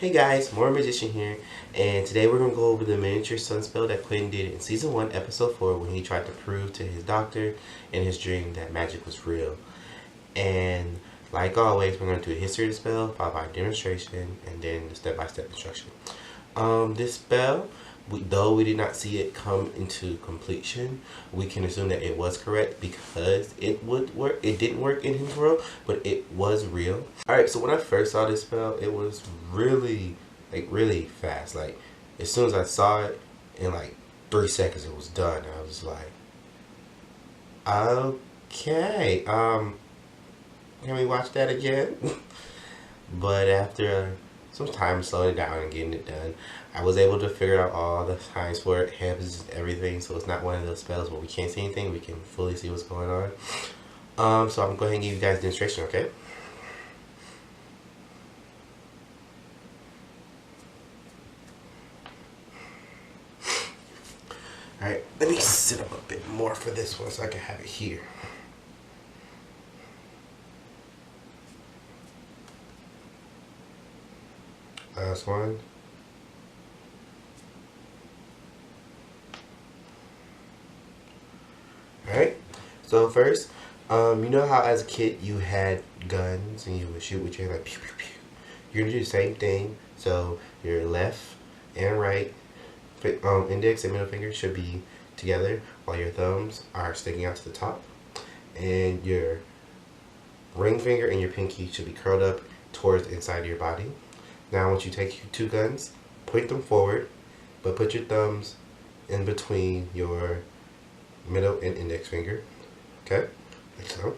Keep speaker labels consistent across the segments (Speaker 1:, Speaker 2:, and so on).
Speaker 1: Hey guys, Morbid here, and today we're going to go over the miniature sun spell that Quentin did in Season 1, Episode 4 when he tried to prove to his doctor in his dream that magic was real. And like always, we're going to do a history of the spell, followed by a demonstration, and then the step-by-step instruction. This spell, though we did not see it come into completion, we can assume that it was correct because it would work. It didn't work in his world, but it was real. Alright, so when I first saw this spell, it was really fast. Like, as soon as I saw it, in like 3 seconds it was done. I was like, okay, can we watch that again? But after some time slowing it down and getting it done, I was able to figure out all the signs for it, habits, everything, so it's not one of those spells where we can't see anything, we can fully see what's going on. So I'm going to go ahead and give you guys the demonstration, okay? Alright, let me sit up a bit more for this one so I can have it here. Last one. Alright, so first, you know how as a kid you had guns and you would shoot with your like pew pew pew. You're gonna do the same thing. So your left and right index and middle finger should be together while your thumbs are sticking out to the top, and your ring finger and your pinky should be curled up towards the inside of your body. Now I want you to take your 2 guns, point them forward, but put your thumbs in between your middle and index finger. Okay, like so.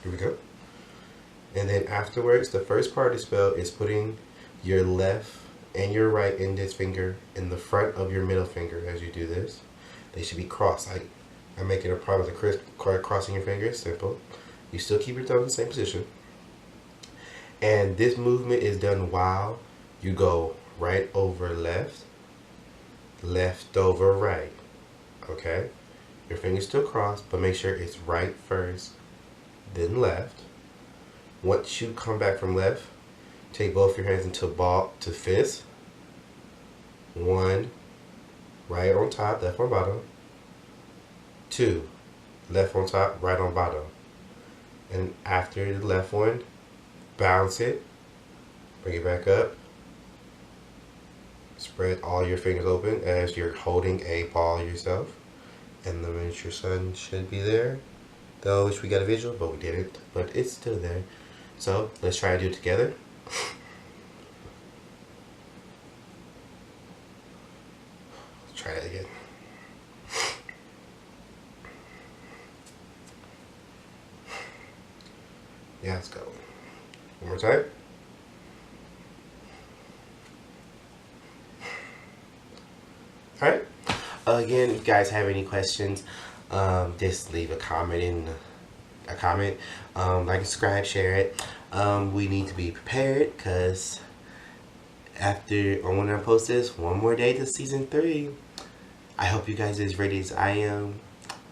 Speaker 1: Here we go. And then afterwards, the first part of the spell is putting your left and your right index finger in the front of your middle finger as you do this. They should be crossed. I'm making a problem with the crossing your fingers. Simple. You still keep your thumb in the same position. And this movement is done while you go right over left, left over right. Okay? Your fingers still crossed, but make sure it's right first, then left. Once you come back from left, take both your hands into ball to fist. 1, right on top, left on bottom. 2, left on top, right on bottom. And after the left one, bounce it, bring it back up, spread all your fingers open as you're holding a ball yourself, and the miniature sun should be there. Though I wish we got a visual, but we didn't, but it's still there. So let's try to do it together. Let's try it again. Yeah, let's go. One more time. Alright. Again, if you guys have any questions, just leave a comment like and subscribe, share it. We need to be prepared because when I post this, one more day to season 3. I hope you guys are as ready as I am.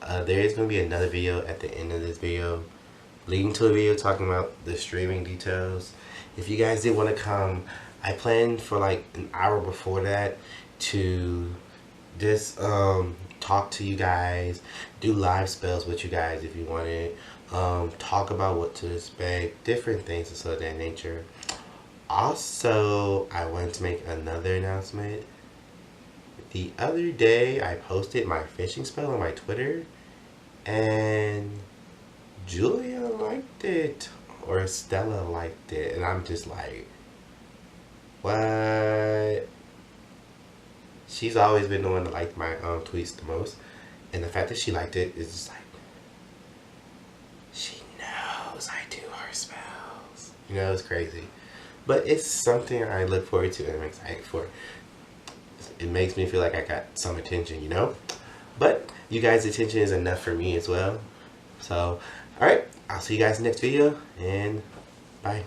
Speaker 1: There is going to be another video at the end of this video, leading to a video talking about the streaming details. If you guys did want to come, I planned for like an hour before that to just talk to you guys, do live spells with you guys if you wanted, talk about what to expect, different things of that nature. Also, I wanted to make another announcement. The other day I posted my fishing spell on my Twitter, and Julia liked it, or Stella liked it, and I'm just like, what? She's always been the one that liked my tweets the most, and the fact that she liked it is just like, she knows I do her spells. You know, it's crazy, but it's something I look forward to and I'm excited for. It makes me feel like I got some attention, you know. But you guys' attention is enough for me as well. So, alright, I'll see you guys in the next video, and bye.